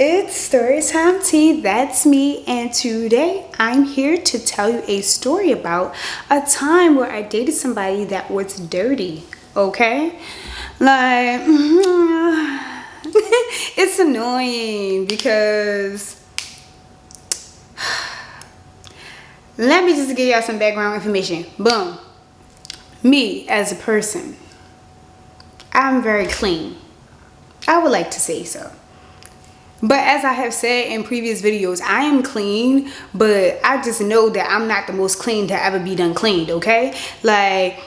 It's story time tea. That's me, and today I'm here to tell you a story about a time where I dated somebody that was dirty. Okay, like it's annoying because let me just give y'all some background information. Boom. Me as a person, I'm very clean. I would like to say so. But as I have said in previous videos, I am clean, but I just know that I'm not the most clean to ever be done cleaned, okay? Like,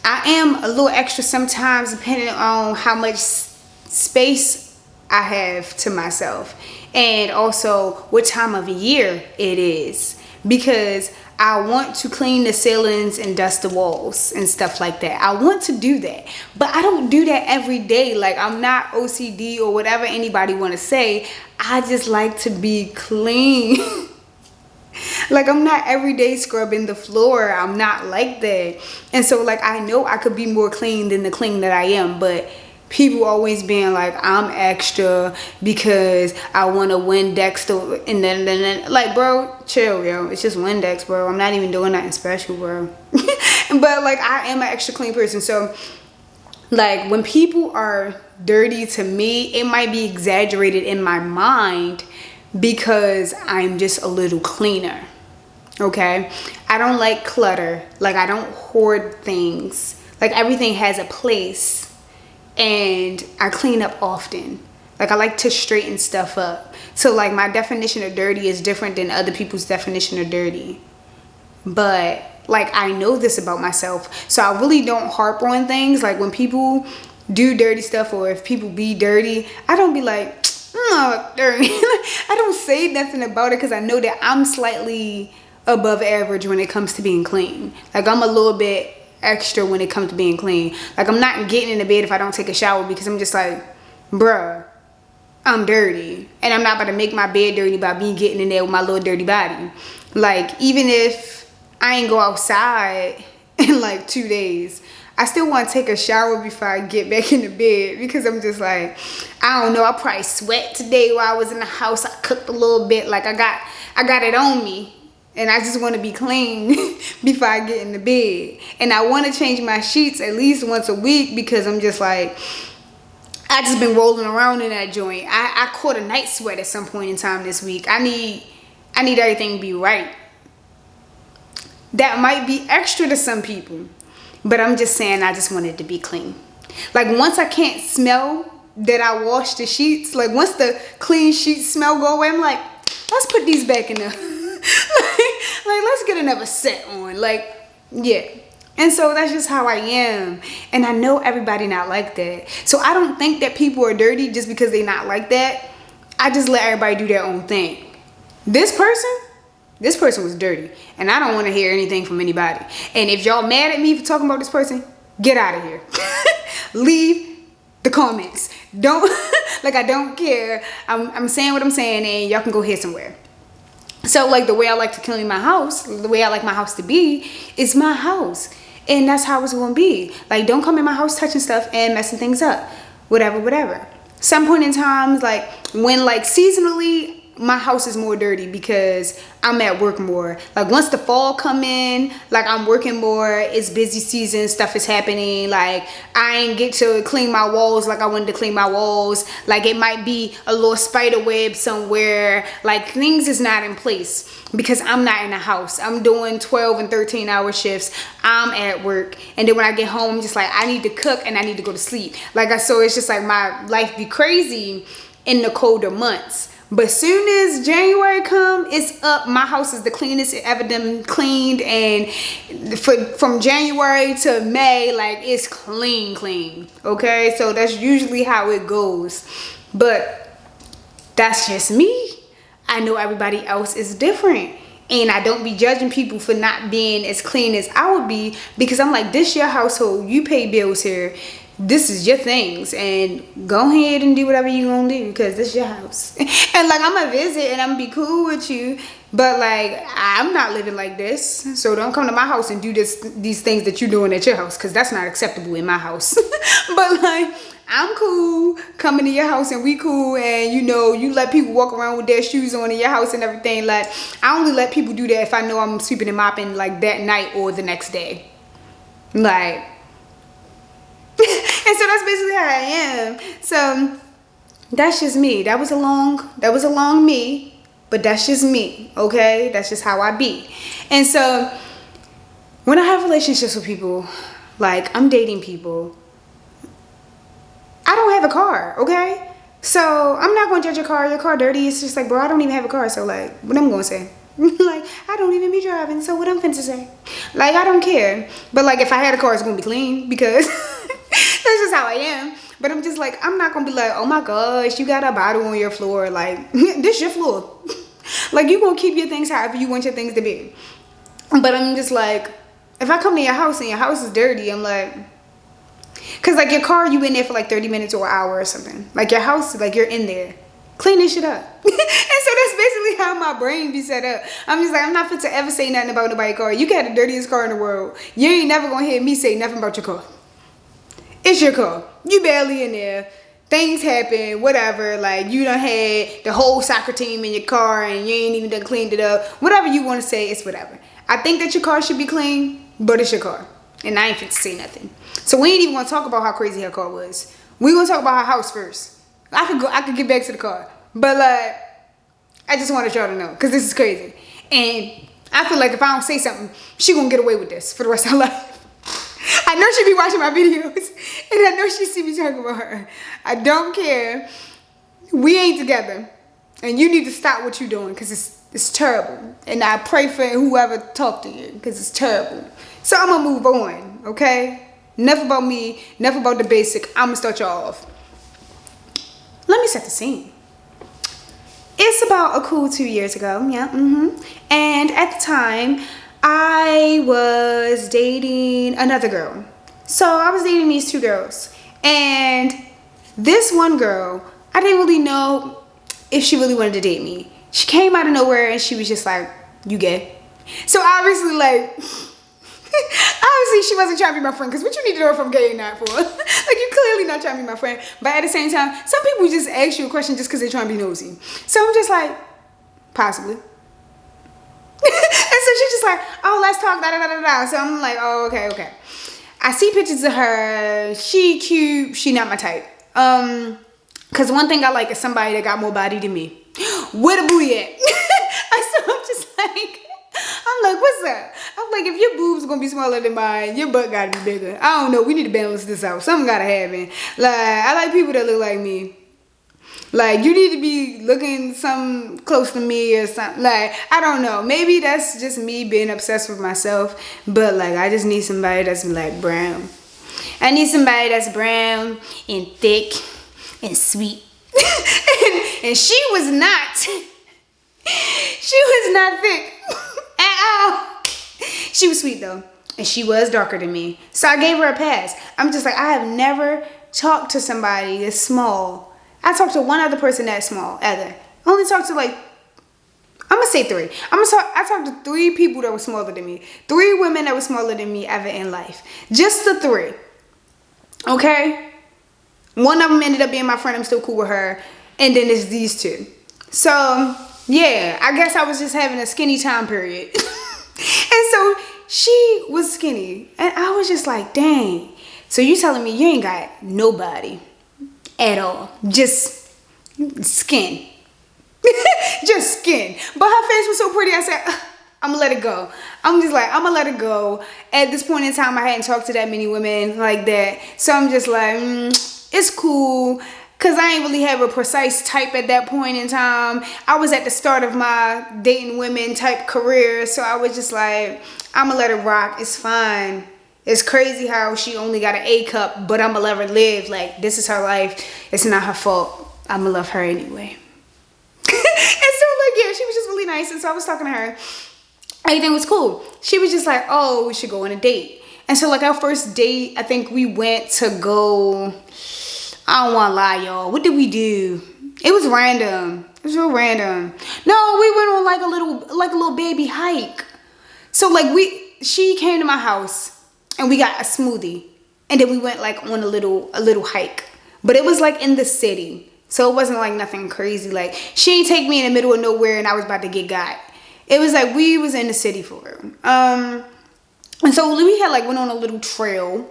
I am a little extra sometimes depending on how much space I have to myself. And also what time of year it is. Because I want to clean the ceilings and dust the walls and stuff like that. I want to do that, but I don't do that every day. Like, I'm not OCD or whatever anybody want to say. I just like to be clean. Like, I'm not every day scrubbing the floor. I'm not like that. And so, like, I know I could be more clean than the clean that I am, but people always being like, I'm extra because I want a Windex to, and then like, bro, chill, yo. It's just Windex, bro. I'm not even doing nothing special, bro. But like, I am an extra clean person. So like, when people are dirty to me, it might be exaggerated in my mind because I'm just a little cleaner. Okay, I don't like clutter. Like, I don't hoard things. Like, everything has a place. And I clean up often. Like, I like to straighten stuff up. So like, my definition of dirty is different than other people's definition of dirty. But like, I know this about myself. So I really don't harp on things. Like, when people do dirty stuff or if people be dirty, I don't be like, dirty. I don't say nothing about it because I know that I'm slightly above average when it comes to being clean. Like, I'm a little bit extra when it comes to being clean. Like, I'm not getting in the bed if I don't take a shower because I'm just like, bruh, I'm dirty. And I'm not about to make my bed dirty by me getting in there with my little dirty body. Like, even if I ain't go outside in like 2 days, I still want to take a shower before I get back in the bed because I'm just like, I don't know, I probably sweat today while I was in the house. I cooked a little bit. Like, I got it on me. And I just want to be clean before I get in the bed. And I want to change my sheets at least once a week because I'm just like, I just been rolling around in that joint. I caught a night sweat at some point in time this week. I need everything to be right. That might be extra to some people. But I'm just saying, I just want it to be clean. Like, once I can't smell that I washed the sheets, like once the clean sheet smell go away, I'm like, let's put these back in the... like, let's get another set on. Like, yeah. And so that's just how I am. And I know everybody not like that. So I don't think that people are dirty just because they not like that. I just let everybody do their own thing. This person was dirty. And I don't want to hear anything from anybody. And if y'all mad at me for talking about this person, get out of here. Leave the comments. Don't, like, I don't care. I'm saying what I'm saying, and y'all can go here somewhere. So like, the way I like to clean my house, the way I like my house to be, is my house. And that's how it's gonna be. Like, don't come in my house touching stuff and messing things up. Whatever. Some point in time, like, when like seasonally, my house is more dirty because I'm at work more. Like, once the fall come in, like, I'm working more, it's busy season, stuff is happening. Like, I ain't get to clean my walls like I wanted to clean my walls. Like, it might be a little spider web somewhere. Like, things is not in place because I'm not in the house. I'm doing 12 and 13 hour shifts. I'm at work. And then when I get home, I'm just like, I need to cook and I need to go to sleep. Like, so it's just like, my life be crazy in the colder months. But soon as January come, it's up. My house is the cleanest it ever been cleaned. And from January to May, like, it's clean. Okay? So that's usually how it goes. But that's just me. I know everybody else is different. And I don't be judging people for not being as clean as I would be. Because I'm like, this your household. You pay bills here. this is your things, and go ahead and do whatever you gonna do, because this is your house. And like, I'm gonna visit and I'm gonna be cool with you, but like, I'm not living like this, so don't come to my house and do these things that you're doing at your house, because that's not acceptable in my house. But like, I'm cool coming to your house and we cool, and you know, you let people walk around with their shoes on in your house and everything. Like, I only let people do that if I know I'm sweeping and mopping like that night or the next day. Like, and so that's basically how I am. So that's just me. That was a long me, but that's just me, okay? That's just how I be. And so when I have relationships with people, like I'm dating people, I don't have a car, okay? So I'm not gonna judge your car dirty. It's just like, bro, I don't even have a car, so like, what I'm gonna say? Like, I don't even be driving, so what I'm finna say? Like, I don't care. But like, if I had a car, it's gonna be clean, because that's just how I am. But I'm just like, I'm not gonna be like, oh my gosh, you got a bottle on your floor. Like, this your floor. Like, you gonna keep your things however you want your things to be. But I'm just like, if I come to your house and your house is dirty, I'm like, cause like your car, you in there for like 30 minutes or an hour or something. Like your house, like you're in there. Clean this shit up. And so that's basically how my brain be set up. I'm just like, I'm not fit to ever say nothing about nobody's car. You can have the dirtiest car in the world. You ain't never gonna hear me say nothing about your car. It's your car. You barely in there. Things happen, whatever. Like, you done had the whole soccer team in your car and you ain't even done cleaned it up. Whatever you want to say, it's whatever. I think that your car should be clean, but it's your car. And I ain't fit to say nothing. So we ain't even gonna talk about how crazy her car was. We gonna talk about her house first. I could get back to the car. But like, I just wanted y'all to know, because this is crazy. And I feel like if I don't say something, she gonna get away with this for the rest of her life. I know she be watching my videos, and I know she see me talking about her. I don't care. We ain't together. And you need to stop what you're doing, because it's terrible. And I pray for whoever talked to you, because it's terrible. So I'm gonna move on, okay? Enough about me, enough about the basic. I'm gonna start y'all off. Let me set the scene. It's about a cool 2 years ago, yeah, And at the time, I was dating another girl. So I was dating these two girls. And this one girl, I didn't really know if she really wanted to date me. She came out of nowhere and she was just like, you gay? So obviously, like, obviously she wasn't trying to be my friend, because what you need to know if I'm gay or not for? Like, you're clearly not trying to be my friend. But at the same time, some people just ask you a question just because they're trying to be nosy. So I'm just like, possibly. And so she's just like, oh, let's talk, da da da da da. So I'm like, oh, okay. I see pictures of her. She cute. She not my type. Cause one thing I like is somebody that got more body than me. Where the booty at? So I'm just like, what's up? I'm like, if your boobs are gonna be smaller than mine, your butt gotta be bigger. I don't know. We need to balance this out. Something gotta happen. Like, I like people that look like me. Like, you need to be looking some close to me or something. Like, I don't know. Maybe that's just me being obsessed with myself. But, like, I just need somebody that's, like, brown. I need somebody that's brown and thick and sweet. and she was not. She was not thick at all. She was sweet, though. And she was darker than me. So I gave her a pass. I'm just like, I have never talked to somebody that's small. I talked to one other person that small, ever. I only talked to, like, I'm gonna say 3. I talked to 3 people that were smaller than me. 3 women that were smaller than me ever in life. Just the 3. Okay? One of them ended up being my friend. I'm still cool with her. And then there's these 2. So, yeah, I guess I was just having a skinny time period. And so she was skinny. And I was just like, dang. So you telling me you ain't got nobody at all? Just skin. Just skin. But her face was so pretty, I said, I'm gonna let it go. I'm just like, I'm gonna let it go. At this point in time, I hadn't talked to that many women like that. So I'm just like, it's cool. Cause I ain't really have a precise type at that point in time. I was at the start of my dating women type career. So I was just like, I'm gonna let it rock. It's fine. It's crazy how she only got an A cup, but I'm gonna let her live. Like, this is her life. It's not her fault. I'm gonna love her anyway. And so, like, yeah, she was just really nice. And so I was talking to her. Everything was cool. She was just like, oh, we should go on a date. And so like our first date, I think we went to go, I don't want to lie, y'all. What did we do? It was random. It was real random. No, we went on like a little baby hike. So like she came to my house and we got a smoothie. And then we went like on a little hike. But it was like in the city. So it wasn't like nothing crazy. Like she didn't take me in the middle of nowhere and I was about to get got. It was like we was in the city for real. And so we had like went on a little trail.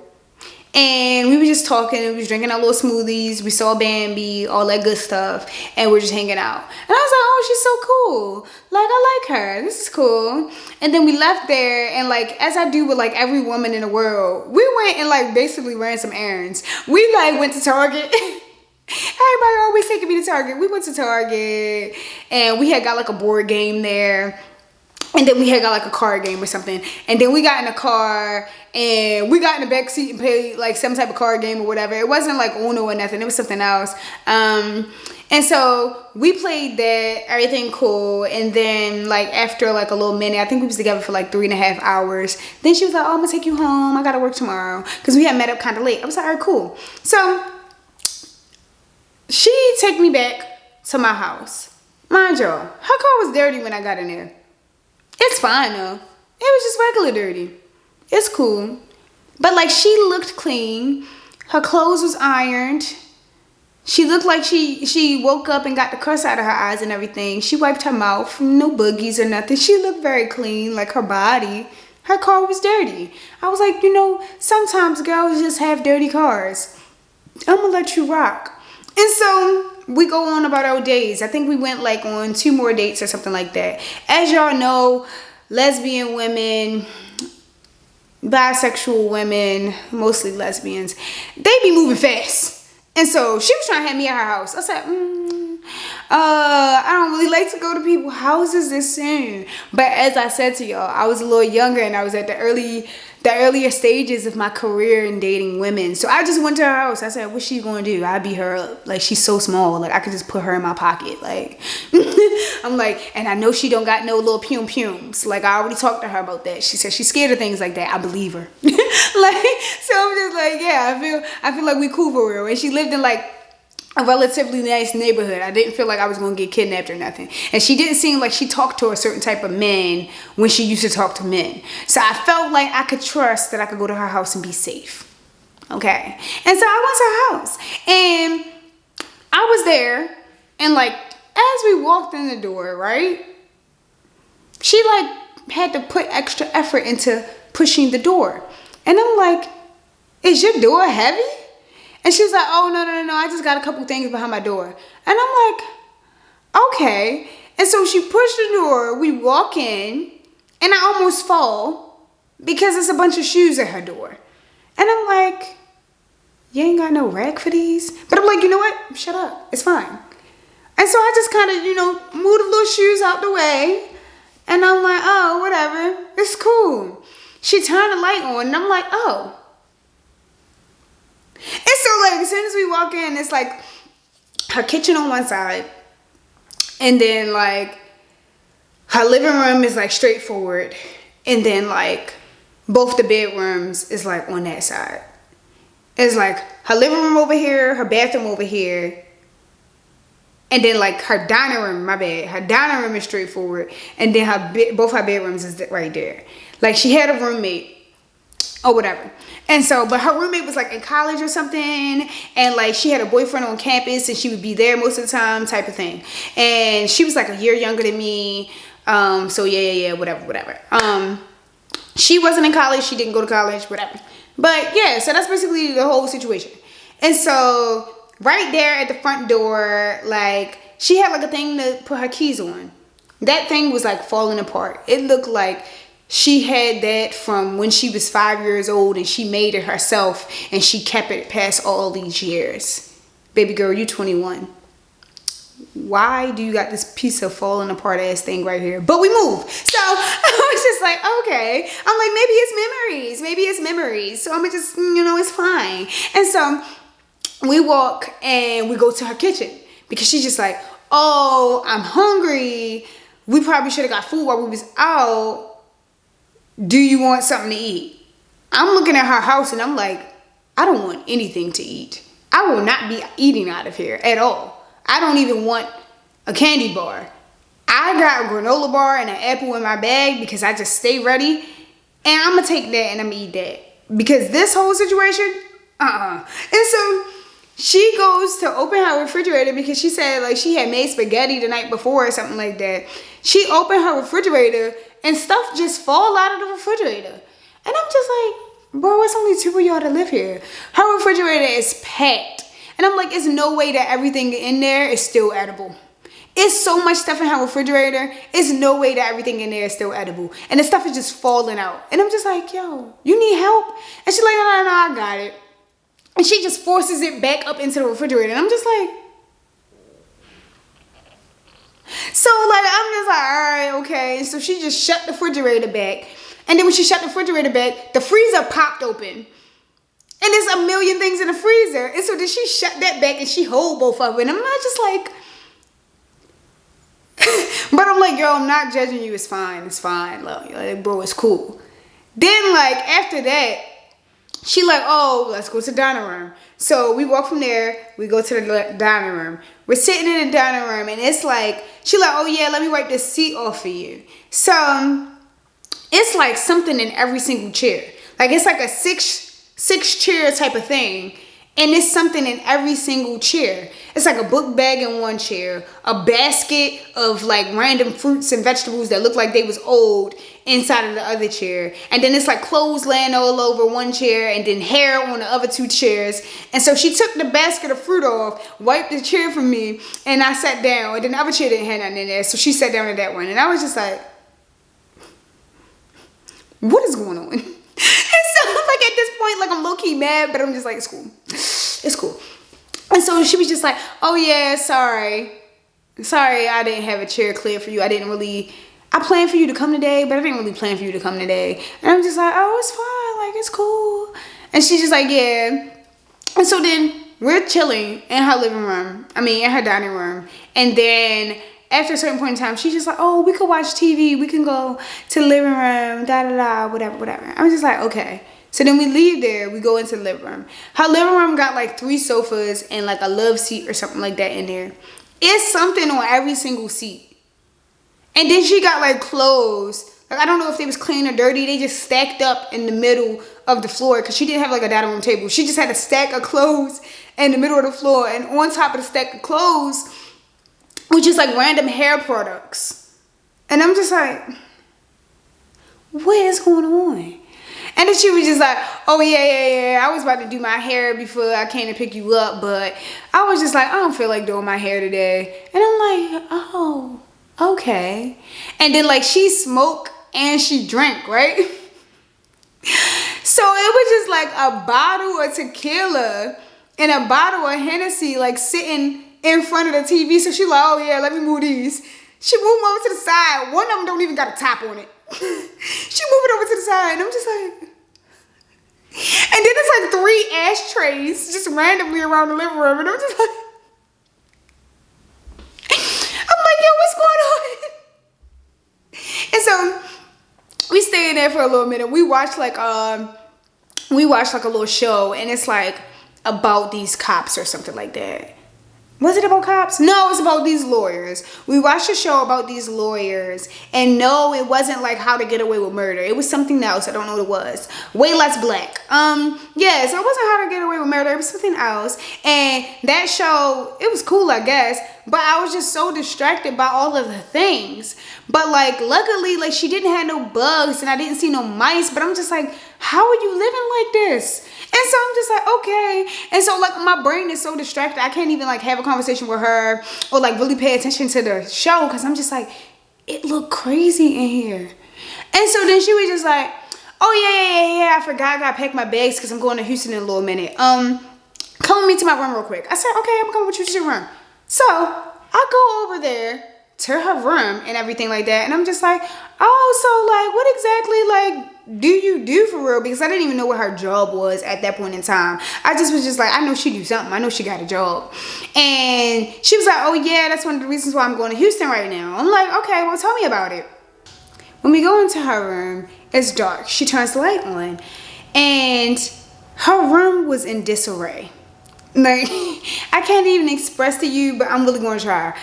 And we were just talking, we was drinking our little smoothies, we saw Bambi, all that good stuff, and we're just hanging out. And I was like, oh, she's so cool. Like, I like her. This is cool. And then we left there, and like, as I do with like every woman in the world, we went and like basically ran some errands. We like went to Target. Everybody always taking me to Target. We went to Target, and we had got like a board game there. And then we had got like a card game or something. And then we got in the car and we got in the back seat and played like some type of card game or whatever. It wasn't like Uno or nothing. It was something else. And so we played that, everything cool. And then like after like a little minute, I think we was together for like 3.5 hours. Then she was like, oh, I'm gonna take you home. I gotta work tomorrow. Cause we had met up kind of late. I was like, all right, cool. So she took me back to my house. Mind y'all, her car was dirty when I got in there. It's fine though. It was just regular dirty. It's cool. But like she looked clean. Her clothes was ironed. She looked like she woke up and got the crust out of her eyes and everything. She wiped her mouth. No boogies or nothing. She looked very clean, like her body. Her car was dirty. I was like, you know, sometimes girls just have dirty cars. I'm gonna let you rock. And so we go on about our days. I think we went like on 2 more dates or something like that. As y'all know, lesbian women, bisexual women, mostly lesbians, they be moving fast. And so she was trying to have me at her house. I said, I don't really like to go to people's houses this soon. But as I said to y'all, I was a little younger and I was at the earlier stages of my career in dating women. So I just went to her house. I said, what's she gonna do? I beat her up. Like, she's so small. Like, I could just put her in my pocket. Like, I'm like, and I know she don't got no little pum-pums. Like, I already talked to her about that. She said she's scared of things like that. I believe her. Like, so I'm just like, yeah, I feel like we cool for real. And she lived in like a relatively nice neighborhood. I didn't feel like I was going to get kidnapped or nothing. And she didn't seem like she talked to a certain type of men when she used to talk to men. So I felt like I could trust that I could go to her house and be safe. Okay. And so I went to her house. And I was there. And like, as we walked in the door, right? She like had to put extra effort into pushing the door. And I'm like, is your door heavy? And she was like, oh, no. I just got a couple things behind my door. And I'm like, okay. And so she pushed the door. We walk in. And I almost fall. Because there's a bunch of shoes at her door. And I'm like, you ain't got no rack for these? But I'm like, you know what? Shut up. It's fine. And so I just kind of, moved the little shoes out the way. And I'm like, oh, whatever. It's cool. She turned the light on. And I'm like, oh. And so like as soon as we walk in, it's like her kitchen on one side, and then like her living room is like straightforward, and then like both the bedrooms is like on that side. It's like her living room over here, her bathroom over here, and then like her dining room, her dining room is straightforward, and then both her bedrooms is right there. Like she had a roommate or whatever. And so, but her roommate was like in college or something, and like she had a boyfriend on campus and she would be there most of the time type of thing. And she was like a year younger than me. So yeah, whatever. She wasn't in college, she didn't go to college, whatever. But yeah, so that's basically the whole situation. And so right there at the front door, like she had like a thing to put her keys on. That thing was like falling apart. It looked like she had that from when she was 5 years old and she made it herself and she kept it past all these years. Baby girl, you 21. Why do you got this piece of falling apart ass thing right here? But we moved. So I was just like, okay. I'm like, maybe it's memories. So I'm just, it's fine. And so we walk and we go to her kitchen because she's just like, oh, I'm hungry. We probably should have got food while we was out. Do you want something to eat? I'm looking at her house and I'm like, I don't want anything to eat. I will not be eating out of here at all. I don't even want a candy bar. I got a granola bar and an apple in my bag because I just stay ready. And I'm going to take that and I'm going to eat that. Because this whole situation, And so she goes to open her refrigerator because she said like she had made spaghetti the night before or something like that. She opened her refrigerator and stuff just fall out of the refrigerator. And I'm just like, bro, it's only 2 of y'all that live here. Her refrigerator is packed. And I'm like, there's no way that everything in there is still edible. It's so much stuff in her refrigerator. It's no way that everything in there is still edible. And the stuff is just falling out. And I'm just like, yo, you need help? And she's like, no, I got it. And she just forces it back up into the refrigerator. And I'm just like, so like, I'm just like, all right, okay. So she just shut the refrigerator back. And then when she shut the refrigerator back, the freezer popped open. And there's a million things in the freezer. And so then she shut that back and she hold both of them. And I'm not just like, but I'm like, yo, I'm not judging you. It's fine. It's fine. Like, bro, it's cool. Then like after that, she like, oh, let's go to the dining room. So we walk from there. We go to the dining room. We're sitting in the dining room and it's like, she like, oh yeah, let me wipe this seat off for you. So it's like something in every single chair. Like it's like a six chair type of thing. And it's something in every single chair. It's like a book bag in one chair, a basket of like random fruits and vegetables that look like they was old inside of the other chair. And then it's like clothes laying all over one chair and then hair on the other 2 chairs. And so she took the basket of fruit off, wiped the chair from me, and I sat down. And then the other chair didn't have nothing in there. So she sat down in that one. And I was just like, what is going on? And so like at this point, like I'm low-key mad, but I'm just like, it's cool. It's cool. And so she was just like, oh yeah, sorry I didn't have a chair clear for you. I planned for you to come today, but I didn't really plan for you to come today. And I'm just like, oh, it's fine, like it's cool. And she's just like, yeah. And so then we're chilling in her in her dining room. And then after a certain point in time, she's just like, oh, we could watch TV. We can go to the living room, whatever. I'm just like, okay. So then we leave there. We go into the living room. Her living room got like 3 sofas and like a love seat or something like that in there. It's something on every single seat. And then she got like clothes. Like I don't know if they was clean or dirty. They just stacked up in the middle of the floor because she didn't have like a dining room table. She just had a stack of clothes in the middle of the floor. And on top of the stack of clothes, which is like random hair products. And I'm just like, what is going on? And then she was just like, oh yeah, I was about to do my hair before I came to pick you up, but I was just like, I don't feel like doing my hair today. And I'm like, oh, okay. And then like she smoked and she drank, right? So it was just like a bottle of tequila and a bottle of Hennessy like sitting in front of the TV. So she like, oh yeah, let me move these. She moved them over to the side. One of them don't even got a top on it. She moved it over to the side. And I'm just like, and then it's like 3 ashtrays just randomly around the living room. And I'm just like, yo, what's going on? And so we stay in there for a little minute. We watched like a little show, and it's like about these cops or something like that. Was it about cops? No, it's about these lawyers. We watched a show about these lawyers, and no, it wasn't like How to Get Away with Murder. It was something else. I don't know what it was. Way less black. Yeah, so it wasn't How to Get Away with Murder. It was something else. And that show, it was cool, I guess, but I was just so distracted by all of the things. But like, luckily, like she didn't have no bugs, and I didn't see no mice, but I'm just like, how are you living like this? And so I'm just like, okay. And so like my brain is so distracted. I can't even like have a conversation with her or like really pay attention to the show because I'm just like, it looked crazy in here. And so then she was just like, oh yeah, I forgot I gotta pack my bags because I'm going to Houston in a little minute. Come with me to my room real quick. I said, okay, I'm coming with you to your room. So I go over there to her room and everything like that. And I'm just like, oh, so like what exactly like do you do for real? Because I didn't even know what her job was at that point in time. I just was just like, I know she do something. I know she got a job. And she was like, oh yeah, that's one of the reasons why I'm going to Houston right now. I'm like, okay, well tell me about it. When we go into her room, it's dark. She turns the light on. And her room was in disarray. Like, I can't even express to you, but I'm really going to try.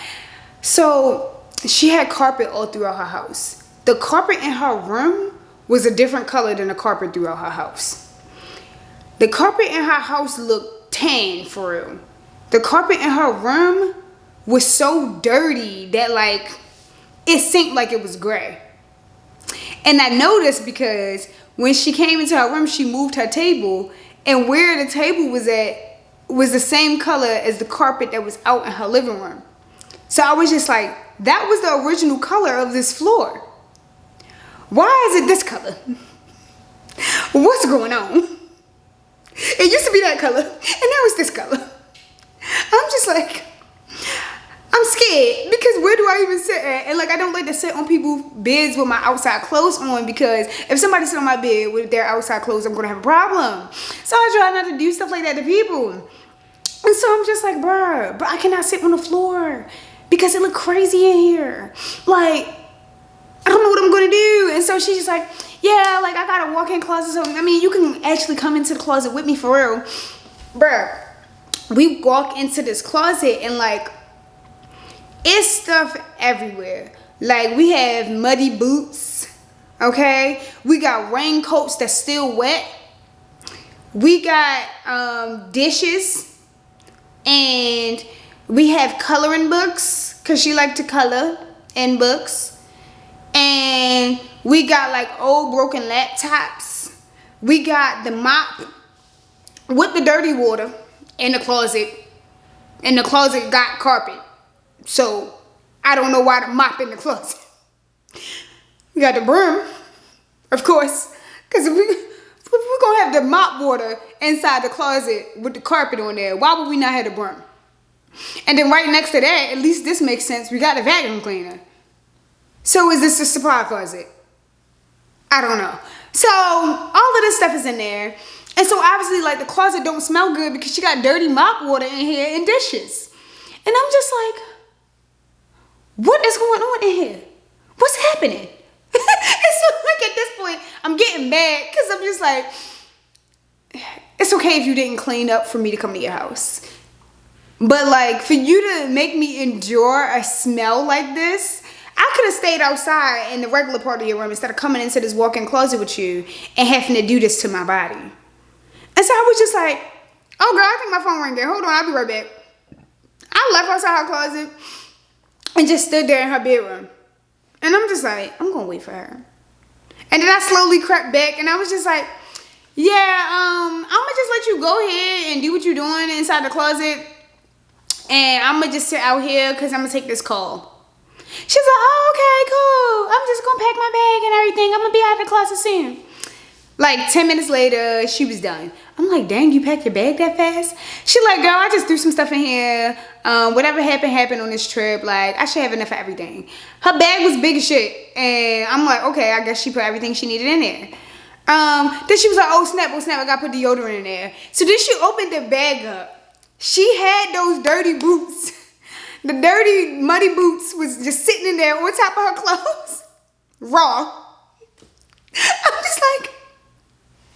So she had carpet all throughout her house. The carpet in her room was a different color than the carpet throughout her house. The carpet in her house looked tan for real. The carpet in her room was so dirty that like it seemed like it was gray. And I noticed because when she came into her room, she moved her table, and where the table was at was the same color as the carpet that was out in her living room. So I was just like, that was the original color of this floor. Why is it this color? What's going on? It used to be that color, and now it's this color. I'm just like, I'm scared because where do I even sit at? And like, I don't like to sit on people's beds with my outside clothes on, because if somebody sit on my bed with their outside clothes, I'm gonna have a problem. So I try not to do stuff like that to people. And so I'm just like, bruh, but I cannot sit on the floor because it look crazy in here. Like, I don't know what I'm gonna do. And so she's just like, yeah, like I got a walk-in closet. So I mean, you can actually come into the closet with me for real. Bruh, we walk into this closet and like, it's stuff everywhere. Like, we have muddy boots, okay? We got raincoats that's still wet. We got dishes, and we have coloring books because she liked to color in books. And we got like old broken laptops. We got the mop with the dirty water in the closet, and the closet got carpet. So I don't know why the mop in the closet. We got the broom, of course, because if we're gonna have the mop water inside the closet with the carpet on there, why would we not have the broom? And then right next to that, at least this makes sense, we got a vacuum cleaner. So is this a supply closet? I don't know. So all of this stuff is in there. And so obviously like the closet don't smell good because she got dirty mop water in here and dishes. And I'm just like, what is going on in here? What's happening? And so like at this point, I'm getting mad because I'm just like, it's okay if you didn't clean up for me to come to your house. But like for you to make me endure a smell like this, I could have stayed outside in the regular part of your room instead of coming into this walk-in closet with you and having to do this to my body. And so I was just like, oh girl, I think my phone rang there. Hold on, I'll be right back. I left outside her closet and just stood there in her bedroom. And I'm just like, I'm gonna wait for her. And then I slowly crept back and I was just like, yeah, I'm gonna just let you go ahead and do what you're doing inside the closet. And I'm gonna just sit out here because I'm gonna take this call. She's like, oh, okay, cool. I'm just gonna pack my bag and everything. I'm gonna be out of the closet soon. Like 10 minutes later, she was done. I'm like, dang, you packed your bag that fast? She like, girl, I just threw some stuff in here. Whatever happened on this trip. Like, I should have enough for everything. Her bag was big as shit. And I'm like, okay, I guess she put everything she needed in there. Then she was like, oh snap, I gotta put deodorant in there. So then she opened the bag up. She had those dirty boots. The dirty, muddy boots was just sitting in there on top of her clothes. Raw. I'm just like,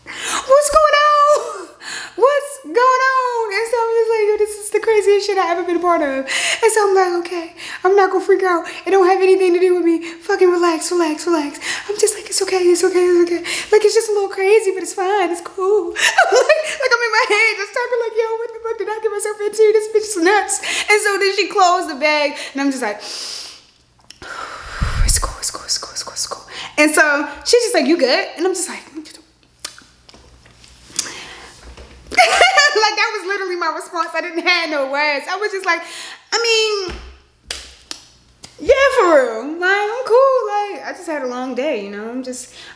what's going on? What's going on? And so I'm just like, yo, this is the craziest shit I've ever been a part of. And so I'm like, okay, I'm not gonna freak out. It don't have anything to do with me. Fucking relax. I'm just like, it's okay. Like, it's just a little crazy, but it's fine. It's cool. like I'm in my head just talking like, yo, what the fuck did I get myself into? This bitch is nuts. And so then she closed the bag and I'm just like, it's cool. And so she's just like, you good? And I'm just like, like that was literally my response. I didn't have no words. I was just like, I mean, yeah, for real. Like, I'm cool. Like, I just had a long day, you know.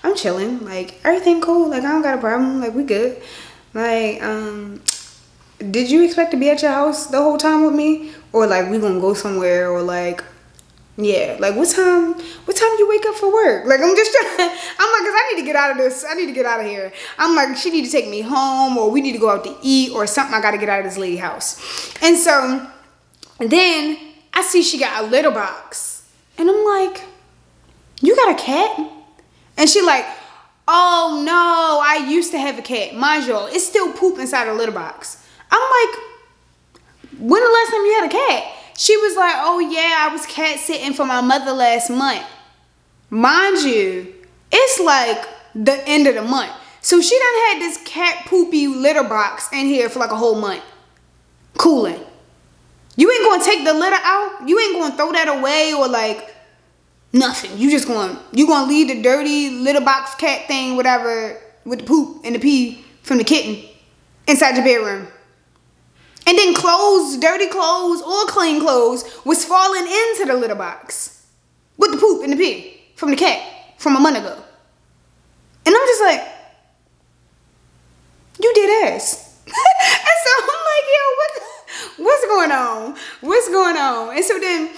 I'm chilling. Like, everything cool. Like, I don't got a problem. Like, we good. Like, did you expect to be at your house the whole time with me? Or like we gonna go somewhere, or like, yeah, like what time you wake up for work? Like, I'm just trying, I'm like, cause I need to get out of this. I need to get out of here. I'm like, she need to take me home, or we need to go out to eat or something. I gotta get out of this lady house. And so then I see she got a litter box and I'm like, you got a cat? And she like, Oh no, I used to have a cat. Mind you, it's still poop inside a litter box. I'm like, when the last time you had a cat? She was like, oh yeah, I was cat sitting for my mother last month. Mind you, it's like the end of the month. So she done had this cat poopy litter box in here for like a whole month. Cooling. You ain't gonna take the litter out? You ain't gonna throw that away or like nothing. You gonna leave the dirty litter box cat thing, whatever, with the poop and the pee from the kitten inside your bedroom. And then clothes, dirty clothes or clean clothes was falling into the litter box with the poop and the pee from the cat from a month ago. And I'm just like, you did ass. And so I'm like, yo, what's going on? What's going on? And so then,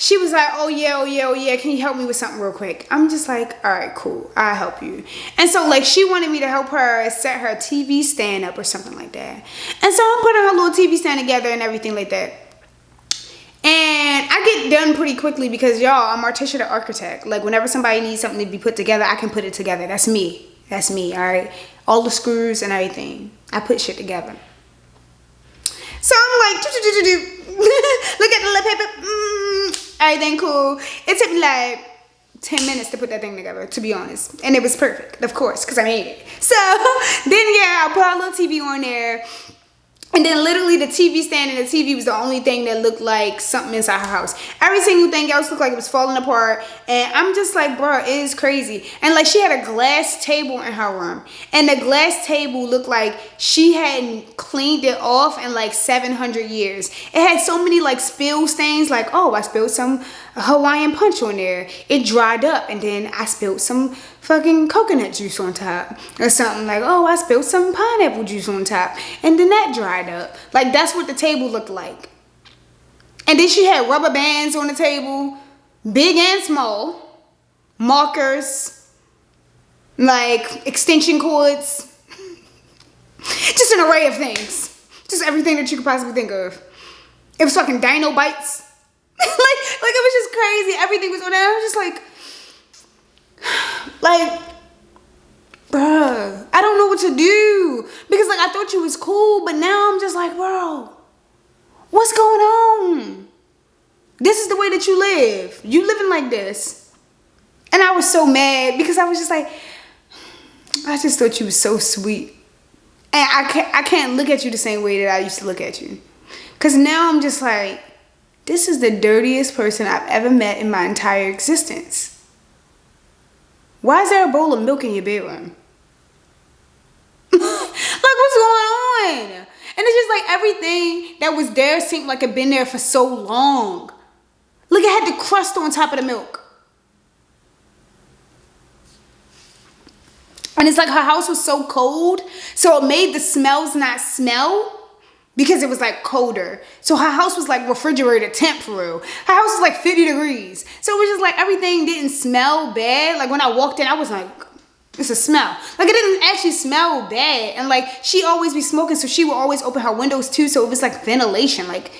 she was like, oh yeah, can you help me with something real quick? I'm just like, all right, cool, I'll help you. And so like she wanted me to help her set her TV stand up or something like that. And so I'm putting her little TV stand together and everything like that. And I get done pretty quickly because y'all, I'm Artisha the architect. Like whenever somebody needs something to be put together, I can put it together. That's me, all right? All the screws and everything. I put shit together. So I'm like, look at the little paper, everything cool. It took me like 10 minutes to put that thing together, to be honest. And it was perfect, of course, because I made it. So then, yeah, I put our little TV on there. And then literally the TV stand and the TV was the only thing that looked like something inside her house. Every single thing else looked like it was falling apart. And I'm just like, bro, it is crazy. And like she had a glass table in her room. And the glass table looked like she hadn't cleaned it off in like 700 years. It had so many like spill stains, like, oh, I spilled some Hawaiian punch on there. It dried up and then I spilled some fucking coconut juice on top or something. Like, oh, I spilled some pineapple juice on top and then that dried up. Like that's what the table looked like. And then she had rubber bands on the table, big and small, markers, like extension cords, just an array of things, just everything that you could possibly think of. It was fucking dino bites. like it was just crazy. Everything was on there. I was just like, bruh, I don't know what to do. Because like I thought you was cool, but now I'm just like, bro, what's going on? This is the way that you live. You living like this. And I was so mad because I was just like, I just thought you was so sweet. And I can't look at you the same way that I used to look at you. Because now I'm just like, this is the dirtiest person I've ever met in my entire existence. Why is there a bowl of milk in your bedroom? Like, what's going on? And it's just like everything that was there seemed like it been there for so long. Look, it had the crust on top of the milk. And it's like her house was so cold, so it made the smells not smell. Because it was like colder. So her house was like refrigerator temp for real. Her house was like 50 degrees. So it was just like everything didn't smell bad. Like when I walked in, I was like, it's a smell. Like it didn't actually smell bad. And like she always be smoking, so she would always open her windows too. So it was like ventilation. Like,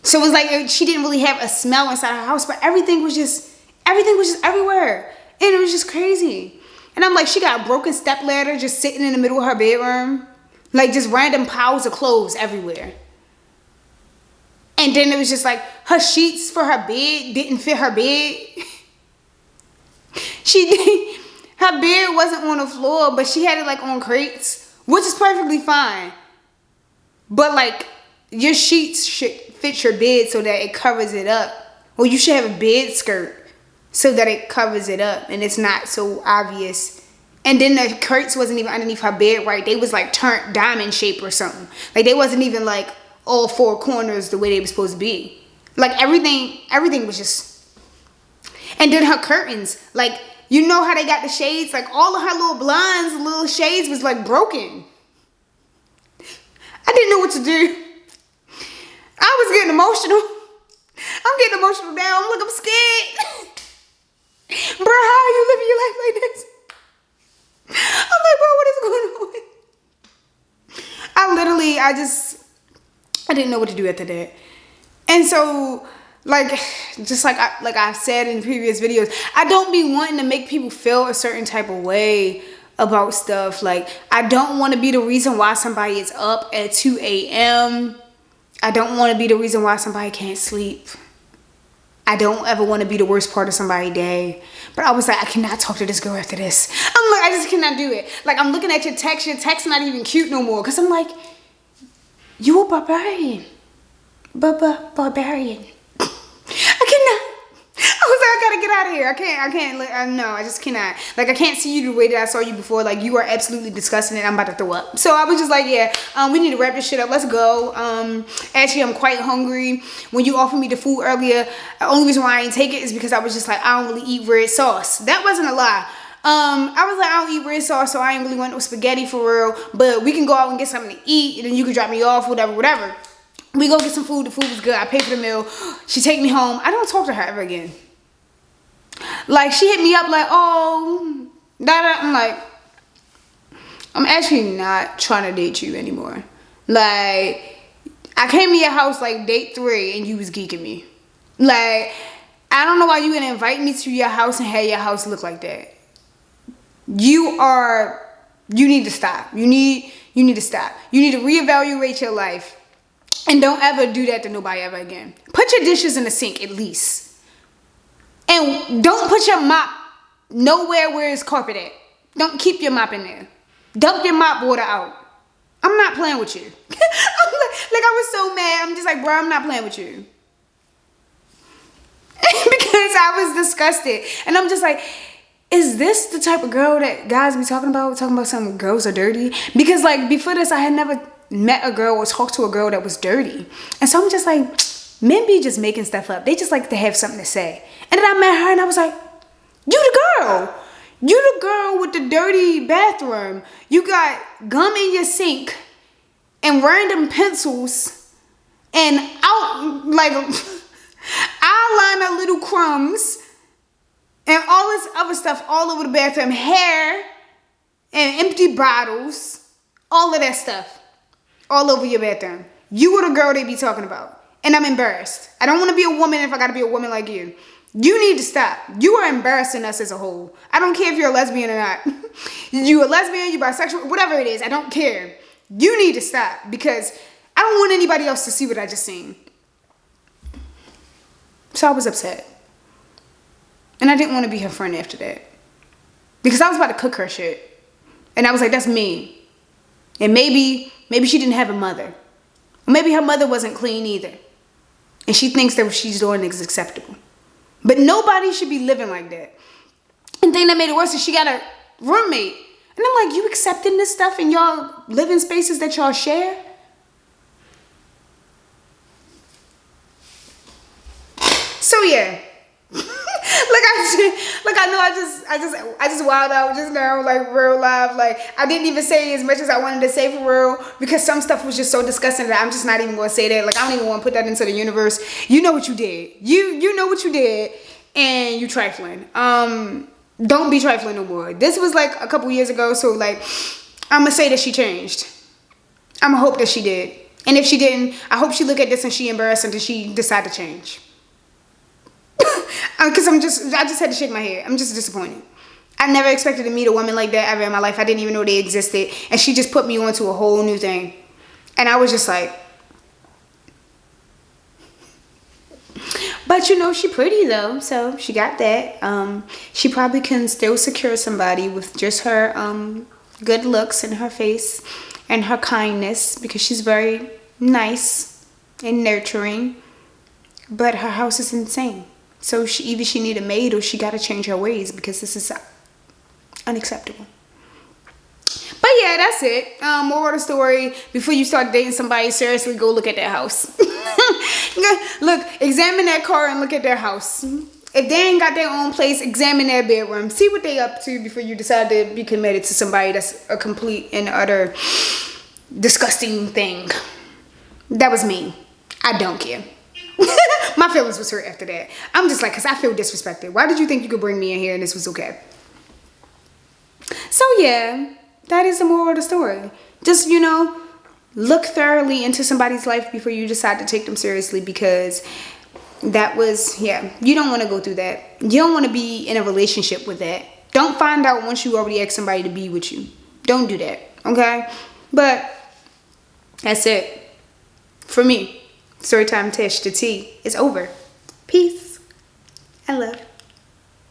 so it was like she didn't really have a smell inside her house, but everything was just everywhere. And it was just crazy. And I'm like, she got a broken step ladder just sitting in the middle of her bedroom. Like just random piles of clothes everywhere. And then it was just like her sheets for her bed didn't fit her bed. Her bed wasn't on the floor, but she had it like on crates, which is perfectly fine. But like your sheets should fit your bed so that it covers it up. Or you should have a bed skirt so that it covers it up and it's not so obvious. And then the curtains wasn't even underneath her bed, right? They was like turned diamond shape or something. Like they wasn't even like all four corners the way they were supposed to be. Like everything was just. And then her curtains, like, you know how they got the shades? Like all of her little blinds, little shades was like broken. I didn't know what to do. I was getting emotional. I'm getting emotional now. I'm scared. Bro, how are you living your life like this? I'm like, bro, what is going on? I didn't know what to do after that. And so Like, just like I've said in previous videos, I don't be wanting to make people feel a certain type of way about stuff. Like, I don't want to be the reason why somebody is up at 2 a.m. I don't want to be the reason why somebody can't sleep. I don't ever want to be the worst part of somebody's day. But I was like, I cannot talk to this girl after this. I'm like, I just cannot do it. Like, I'm looking at your text not even cute no more. Because I'm like, you a barbarian. Barbarian. I cannot. I was like, I gotta get out of here. I just cannot. Like, I can't see you the way that I saw you before. Like, you are absolutely disgusting and I'm about to throw up. So I was just like, yeah, we need to wrap this shit up. Let's go. Actually, I'm quite hungry. When you offered me the food earlier, the only reason why I didn't take it is because I was just like, I don't really eat red sauce. That wasn't a lie. I was like, I don't eat red sauce, so I ain't really want no spaghetti for real. But we can go out and get something to eat, and then you can drop me off, whatever. We go get some food. The food was good. I paid for the meal. She take me home. I don't talk to her ever again. Like, she hit me up like, oh, I'm like, I'm actually not trying to date you anymore. Like, I came to your house like date 3 and you was geeking me. Like, I don't know why you would invite me to your house and have your house look like that. You need to stop. You need to stop. You need to reevaluate your life. And don't ever do that to nobody ever again. Put your dishes in the sink at least. And don't put your mop nowhere where it's carpet at. Don't keep your mop in there. Dump your mop water out. I'm not playing with you. like I was so mad. I'm just like, bro, I'm not playing with you. Because I was disgusted. And I'm just like, is this the type of girl that guys be talking about? Talking about some girls are dirty? Because like before this, I had never met a girl or talked to a girl that was dirty. And so I'm just like, men be just making stuff up. They just like to have something to say. And then I met her and I was like, you the girl. You the girl with the dirty bathroom. You got gum in your sink and random pencils and out like eyeliner little crumbs and all this other stuff all over the bathroom. Hair and empty bottles. All of that stuff. All over your bathroom. You were the girl they be talking about. And I'm embarrassed. I don't want to be a woman if I got to be a woman like you. You need to stop. You are embarrassing us as a whole. I don't care if you're a lesbian or not. You a lesbian, you bisexual, whatever it is. I don't care. You need to stop because I don't want anybody else to see what I just seen. So I was upset. And I didn't want to be her friend after that. Because I was about to cook her shit. And I was like, that's mean. And maybe she didn't have a mother. Or maybe her mother wasn't clean either. And she thinks that what she's doing is acceptable. But nobody should be living like that. And the thing that made it worse is she got a roommate. And I'm like, you accepting this stuff in y'all living spaces that y'all share? So yeah. I just wilded out just now, like real live. Like I didn't even say as much as I wanted to say for real because some stuff was just so disgusting that I'm just not even gonna say that. Like I don't even want to put that into the universe. You know what you did. You know what you did, and you trifling. Don't be trifling no more. This was like a couple years ago, so like I'm gonna say that she changed. I'm gonna hope that she did, and if she didn't, I hope she look at this and she embarrassed until she decide to change. Because I just had to shake my head. I'm just disappointed. I never expected to meet a woman like that ever in my life. I didn't even know they existed. And she just put me onto a whole new thing. And I was just like. But you know, she pretty though. So she got that. She probably can still secure somebody with just her good looks and her face and her kindness. Because she's very nice and nurturing. But her house is insane. So either she need a maid or she got to change her ways because this is unacceptable. But yeah, that's it. Moral of the story, before you start dating somebody, seriously, go look at their house. Look, examine that car and look at their house. If they ain't got their own place, examine their bedroom. See what they up to before you decide to be committed to somebody that's a complete and utter disgusting thing. That was me. I don't care. My feelings was hurt after that. I'm just like, because I feel disrespected. Why did you think you could bring me in here and this was okay? So yeah, that is the moral of the story. Just, you know, look thoroughly into somebody's life before you decide to take them seriously, because that was, yeah, you don't want to go through that. You don't want to be in a relationship with that. Don't find out once you already asked somebody to be with you. Don't do that, okay? But that's it. For me, Storytime Tish, the T is over. Peace and love.